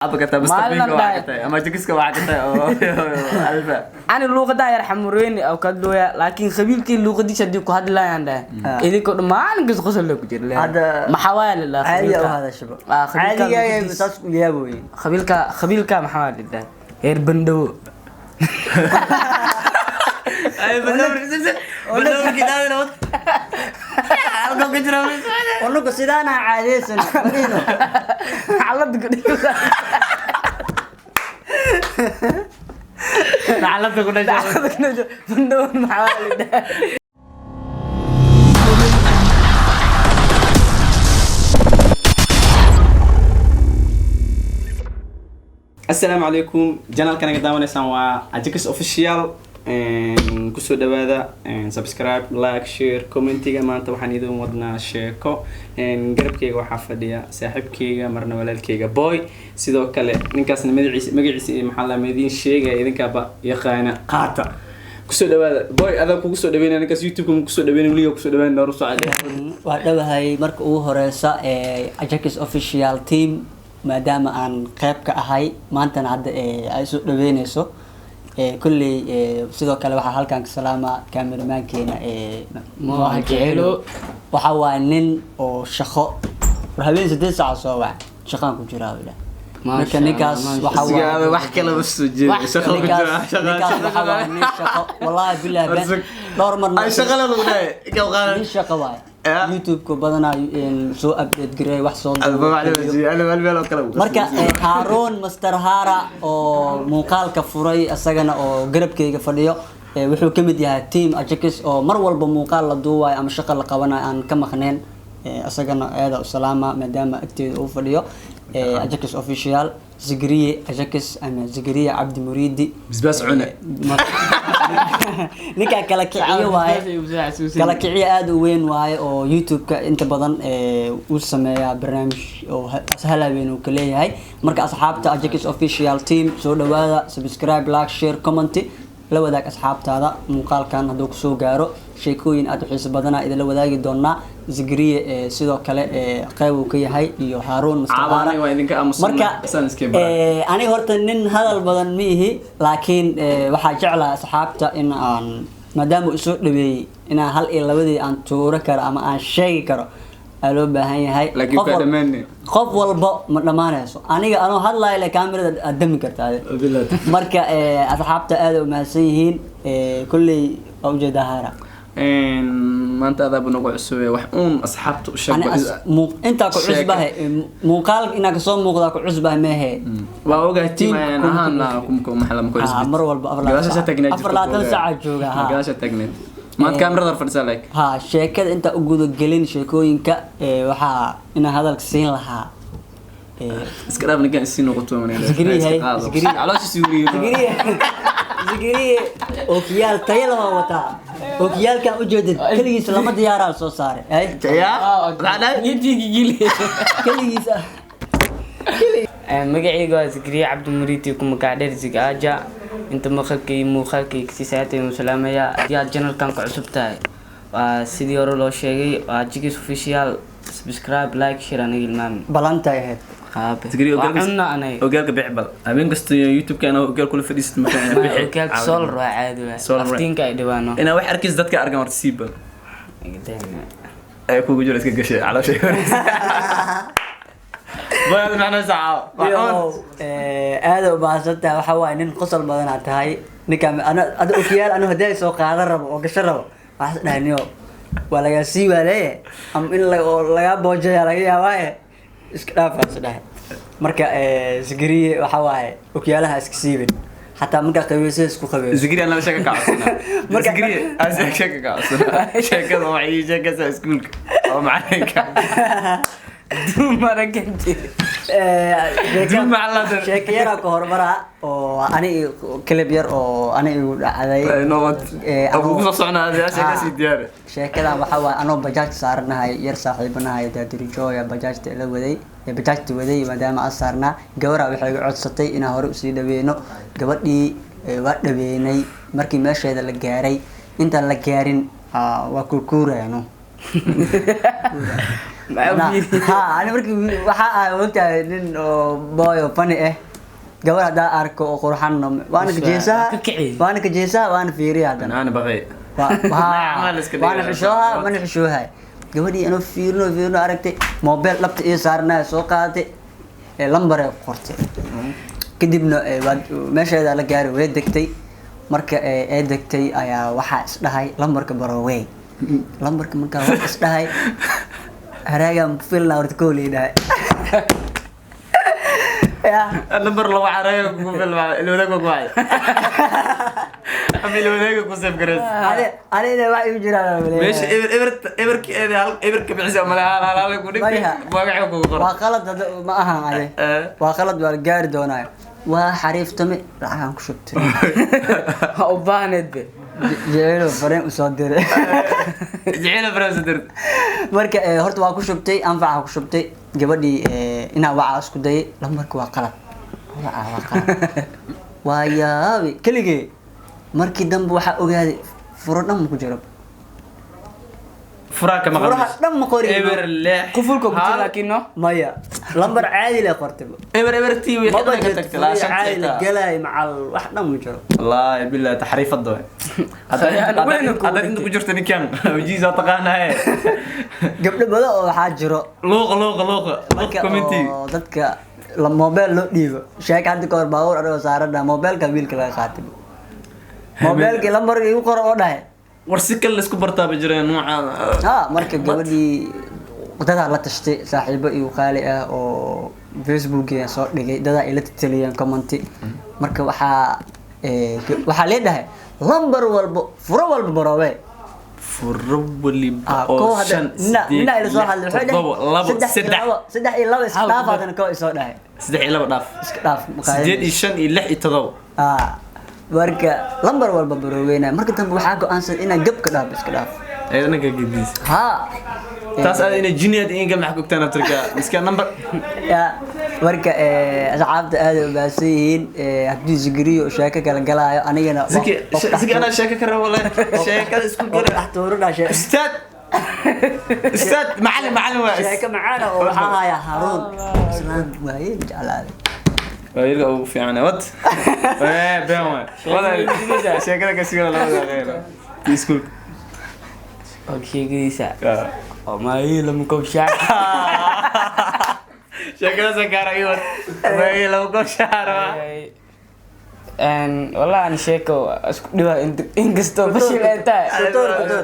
أبغى تبستفيد واحدة أما تكسك واحدة أو ألفا أنا اللغة ده يرحم ريني أو كدويا لكن خبير كي اللغة دي شديك هذا لا عنده إذا كنت ما أنقص خسر لك كتير هذا محاول لا عادي أو هذا شباب عادي يا بس يا أبوي خبير محاول ده غير بندو أي بندو كده نروح أبغى كجرا والله كسيدانا عادي سن بدينه على دقيقة على دقيقة بندو محاول ده السلام عليكم جنال كان قدامنا سوا أجيكس أوفيشيال كسو دبادة سبسكرايب لايك شير كومنتيga maanta waxaan idin wadnaa sheeko garabkayga waxa fadhiya saaxiibkayga marna walaalkayga boy sidoo kale ninkaasna magaciisa maxaa la meedin sheegay idinkaaba yaqaana qaata kusoo dhawaada boy adaa kugu soo dhaweynaa ninkaas youtube ku soo dhaweynaa waliga ku soo dhaweynaa noor soo caday waa dhawahay marka ugu horeysa Ajax official team maadaama aan qayb ka ahay maanta hadda ay soo dhaweynayso كل sidoo kale waxa halkan ka salaama cameraman-keena Moha Jelo waxa waa nin oo shaqo habeen 8 saac soo wac shaqan ku jira wala marka ninkaas waxa waa wax kale u soo jeedo shaqo ku jira shaqo wallahi billahi ben dhowr mar ay shaqo lagu leeyahay ka qaadan shaqo waay YouTube ko badana soo update garay wax soo marka Harun Master Hara oo muuqaalka furay asagana oo garabkayga fadhiyo wuxuu kamid yahay team Ajax oo mar walba muuqaal la duubay ama shaqo la qabanayo aan ka maqneen asagana aad u salaama maadaama agteeda uu fadhiyo Ajax official Zigriye Ajax ama Zigriye Abdi Muridi بس عنا ninka kala kiciyo aad u weyn waaye oo YouTube-ka inta badan uu sameeyaa barnaamij oo sahalaweyn uu ka leeyahay marka asxaabta Ajax official team soo dhawaada subscribe like share comment la wadaag asxaabtaada muuqaalkan haduu ku soo gaaro sheekooyin aad u xiiso badan idin la wadaagi doonaa Zigriye sidoo kale qayb uu ka yahay iyo Harun Mustafa marka aniga horta nin hadal badan miihi laakiin waxa jeclaa asxaabta in aan maadaama uu soo dhaweeyay in hal iyo labadii aan tuuro karo ama aan sheegi karo loo baahan yahay qof walba ma dhamaanayso aniga anoo hadlayo la kaamirada adami kartaa marka asxaabta aad u mahadsan yihiin kulli awjeeda hara maanta aad buu nagu cusub wax asxaabtu u sheegay inta ku cusbahay muuqaal ina ka soo muuqda ku cusbahay meehe waa ogahay tiimayna ahaana kumko maxalla ku cusbay mar walba afar laatan saac jooga ha gaasha tagneed maad kaamirada fadhisaa like ha sheekada inta u gudo gelin sheekooyinka waxa ina hadalka siin lahaa iska dhaaf ninkan si noqoto Zigriye oo kiyaal tayada waa wata oo kiyaalkan u jeedid kaligiis lama diyaaraa soo saaray ay kaligiis magacayga waa Zigriye Abdi Muridi kuma gaadheer Zigaaja inta muuqaalkii si saatay uu salaamaya diyaar channel-kan ku cusub tahay waa sidii hore loo sheegay waa Ajax official subscribe like share aniga ilmaami balanta ahayd Zigriye ogalka bixbal habeen kasta YouTube kana ogal kula fadhiist makaan bixilka sool waa caadi waa aftiinka ay dhibaano ina wax arkis dadka argan horta siiba ay kugu jiro iska gashay ala shay baad macna saaco aad u baasanta waxa waa nin qosol badan aad tahay ninka ana okiyaal anu haday soo qaadan rabo oo gasho rabo wax dhahniyo waa laga sii waale am in laga boojaya laga yaabaa iska dhaafaas dhahay marka Zigriye waxa waaye okiyaalaha iska siibin hatta marka qabeysay isku qabeey Zigriye ana shaka ka cusna marka Zigriye aan shaka ka cusna shaka waxay shaka iskuulka oo macalinka marakanti sheeko yar ka hormara oo ani clip yar oo ani igu dhacday abu ku soconaaday sheeka si diyaar sheekada waxa waa anoo bajaaj saarnahay yar saaxiibanahay dadrijooya bajaajta la waday bajaajta waday maadaama aan saarnaa gabadha waxay igu codsatay inaan hore u sii dhaweeno gabadhii waa dhaweynay markii meesheeda la gaaray inta la gaarin waa kurkuurayno ها أنا مركي وحقا وقت إن بايو فني قبل هذا أركو وقرحنا وأنا كجيسة وأنا فيري هذا أنا بغي وأنا حشوها قبل أنا فيرنو أركتي موبايل لبت إيه صارنا سوقاتي لمبر قرتي كدبنا ماشي هذا لقاري ويدكتي marka ay degtay ayaa waxa isdhahay lambarka barooway lambarka marka waxa isdhahay haraagan filna horta kooleyda ya lambar lagu caraayo ku filma ilwadaga ku hay ama ilwadaga ku saf gareys aniga waxa uu jiraa meesha eberka bixisa malaha ku dhigtay magaca ku qor waa qalad ma aha ade waa qalad waa gaari doonaa waa xariiftame lacan ku shubtay u baahned be jeelo fareen u soo diray jeelo fareen soo diray marka horta waa ku shubtay anfaca ku shubtay gabadhii ina waxa isku day lambarka waa qalad waa yaabi kaligee markii dambe waxa ogaaday furo dhan ku jiro furaaka ma furaha dhan ma qori eber leex kufulka ku jira laakiin maya lambar caadi la qortay eber tii wixii ka tagtay la caadi la galay macal wax dhan ma jiro wallahi billahi taxriifad way hada inta ku jirta ninkan wajiisa taqaanaa gabdho badan oo waxa jiro luuq committee dadka la mobile loo dhiibo sheek hadda ka hor baawur aroo saarada mobilka wiilka laga qaatay mobilka lambar uu qoro oo dhahay warsikal la isku bartaaba jireen nooca marka gabadhii dada la tashtay saaxiibo iyo qaali ah oo Facebook soo dhigay dada ila taliyeen comment marka waxa leedahay lambar walba furo walba barowe furo waliba oo shan ina ila soo hadlay waxa dhahay 3 iyo 2 isdhaaf hadana ko soo dhahay 3 iyo 2 dhaaf iska dhaaf 8 iyo 5 iyo 6 iyo 7 marka lambar walba baroweyna marka dambe waxa go'aansan ina gab ka dhaaf iska dhaaf ayadana ka gidis taas aad ina jiniyad inga maxkugtaan afterka iska number ya marka asxaabta aad u baasiin hadii zigriyo sheeka kala galaayo anigana zigi ana sheeka ka rabo la sheeka isku gala axtoorada sheeka استاذ معلم waa sheeka macana oo waxa haya Haroon islaan waayeen jalaale ويلقى أبو في عنا ود بيوم ولا شكلك كسيرة لا غيره يسكول اوكي جيسا ما هي لما كوب شعر شكلها سكارة ايوه ما هي لما كوب شعر ان والله انا شيكو دوا انكستو بشيل انت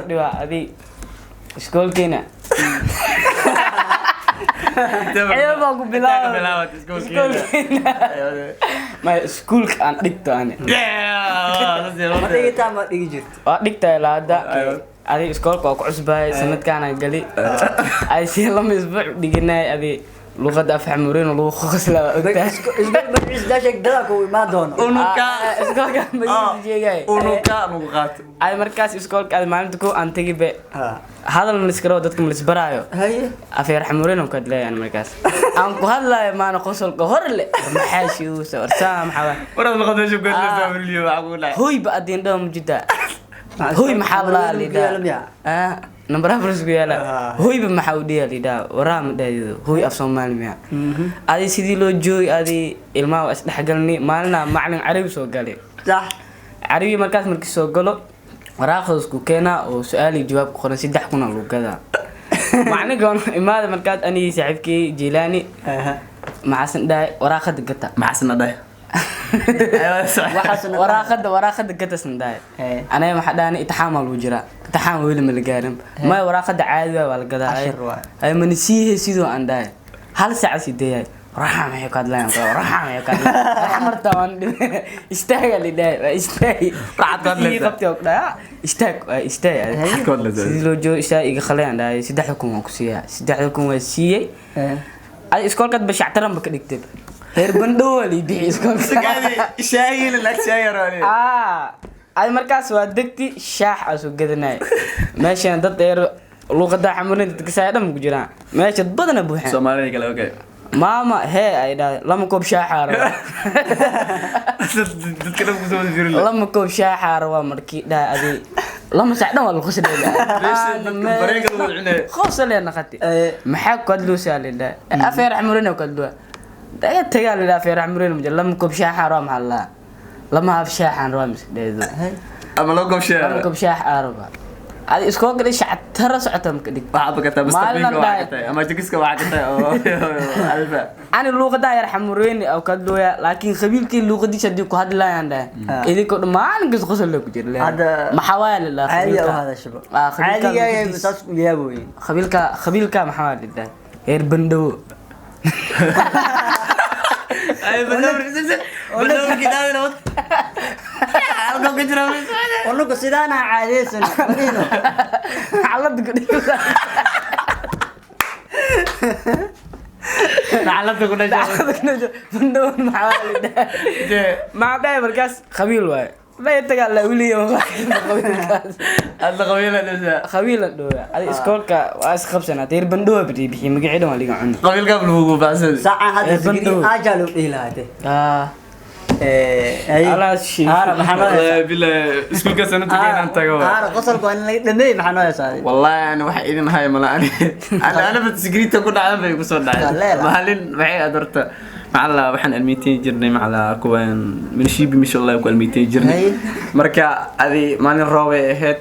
دوا ادي سكول كينا ايوه باكو بلاوت سكول ما سكول aan dhigto aan ma dhigtaa ma dhigi jirto waa dhigtaa laada adi iskoolka oo ku cusbay sanadkan gali ay si lama isbuuc dhiginay adi luqada afxamurin oo lagu qosla ogtaa isbuuc daashak dada ku ma doono unuka iskoolka ma jeegay unuka nugu qaato ay markaas iskoolka ay maalinta ku aan tagi be hadal ma iskaro dadka ma isbaraayo haye afeer xamurin oo ka dilayaan markaas aan ku hadlayo maana qosolka hor le maxaashi uu soo arsaam xawa warad la qadasho go'do miliyo waxa ku dhaay hooy ba adin dham jida hooy maxaa la lidaa number afrisku yaala hooy ba maxaa u dhiyaa lidaa waraam dhaaydo hooy af Soomaali miya adi sidii loo jooy adi ilmaha is dhaxgalni maalina macalin Carabi soo galay sax Carabi markaas markii soo galo waraaqos ku keena oo su'aal iyo jawaab qoran 3 kuna loo gadaa macnigan imaada markaad ani saaxiibkii Jilani maxasan dhaay waraaqada gata maxasan dhaay waraaqada gata sandaay ana waxa dhaani imtixaan loo jira imtixaan weli ma la gaarin ma waraaqada caadi waa la gadaa ay manisiye sidoo aan dhaay hal saac sideeyay raxam ay ka hadlayaan marta waan istaaga lidaa istaag raxad la qabtay oo dhaa istaag sidii loo joogo istaag iga khalayaan dhaay 3 kun ku siiyaa 3 kun waa siiyay ay iskoolkad bashactaran ba ka dhigtay heer bandhow wali bixi iskoolka shaayil la shaayarani ay markaas waa degti shaax asu gadanay meeshan dad dheer luqada xamurin dadka saadam ku jiraan meesha badana buuxan Soomaaliga kale okay mama he ay dhaa lama koob shaaxaar dadka ku soo jirin lama koob shaaxaar waa markii dhaa adi lama sacdan wala khusna bareega lagu cunay khusna naqati maxaa ku hadloo saalida afeer xamurina ku hadloo daya tagal ila afeer xamurina majalam kubsha haram halla lama afsha haram deedo ama loo gobshaa lama kubsha haram adi iskoo galay shactara socotam ka dig waxa ka taa mustaqbalka waxa ka taa ama jikiska waxa ka taa oo alfa ani luqada yar xamureyni aw kadlooya laakiin qabiilkii luqadiisa dib ku hadlayaan daa idinko dhamaan gas qosol la ku jirle maxawaal la caadi ah hada shabo caadi ah bisas ku yaabooy qabiilka maxawaal daa heer bandow ay bandow kidaawina algo ka jira ونقول سيدانا عاديسن ودينو علد قديو علد قديو بندون محاولي مع ده مركز خبيل واي لا يتقال لا ولي هذا قبيله لسه خبيل دو هذه اسكولكا واس خبسنا تير بندو بدي بخي مقعدهم اللي عن قبيل قبل هو بس ساعه هذا سجري اجلو الى هذا على شيء والله بالله اسكول كسنه تجينا انت قصل كان دمي maxaa noo yaasay والله انا waxa idin hay malaani ana bad ku dhacay bay ku soo dhacay maalin waxay adarta macalla waxaan almiiteen jirnay macalla kuwan min shibi ma sha Allah ku almiiteen jirnay marka adi maalin roob ay ahayd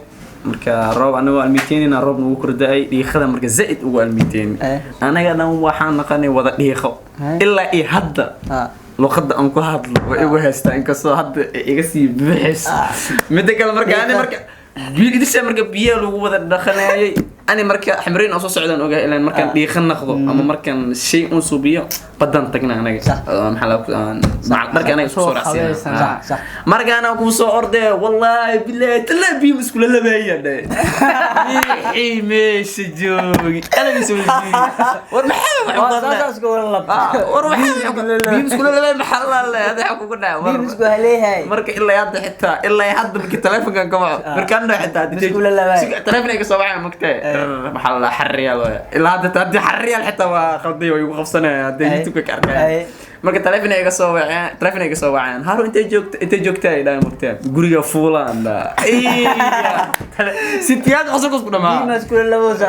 marka roob anagu almiiteenina roob nagu korday dhiiqada marka zaid ugu almiiteen anaga dhan waxaan naqanay wada dhiiqo ilaa i hadda luqada aan ku hadlo way igu haystaa in kasto hadda iga sii bixis mid kale marka ani marka biidisha marka biyo lagu wada dhaqanayay ani marka xamreen oo soo socdaan ogaa ilaa markaan dhiiqan naqdo ama markaan shay un suubiyo badan tagna anaga marka anaga soo raacsan marka ana ku soo orday wallahi billahi talabi muskula labaayay meesh joogi ana soo war maxaa muskula labaay maxalla hada xaqu ku dhaay war muskula leeyahay marka ilaa hadda xitaa ilaa hadda marka telefoonkan ka waco marka anda xitaa muskula labaay telefoonka soo wacay magtay محل حريال إلا هذا تدي حريال حتى وخلدي ويوقف سنة هذا يوتيوب كأركان مركز تلفني إيجا سوى هارو أنت جوكتاي لا مكتب جوريا فولان لا ستيات أصلا كنا ما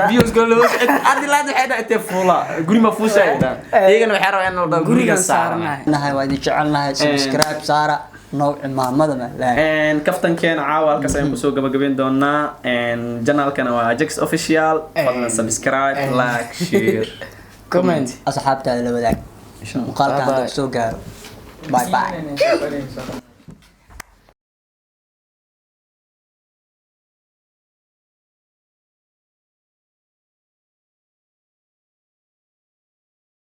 بيوس كل لبوس أدي لا تحد أنت فولا جوري ما فوش هيدا إيجا نحرر إنه جوريا صارنا نهاي وايد شعلنا سبسكرايب صارا نوع ما مدنا and كفتن كان عاول كسيم بسوق قبل دونا and جنال كان واجكس official فضلا سبسكرايب لايك شير كومنت أصحابتي اللي بدك مقالك عندك سوق باي باي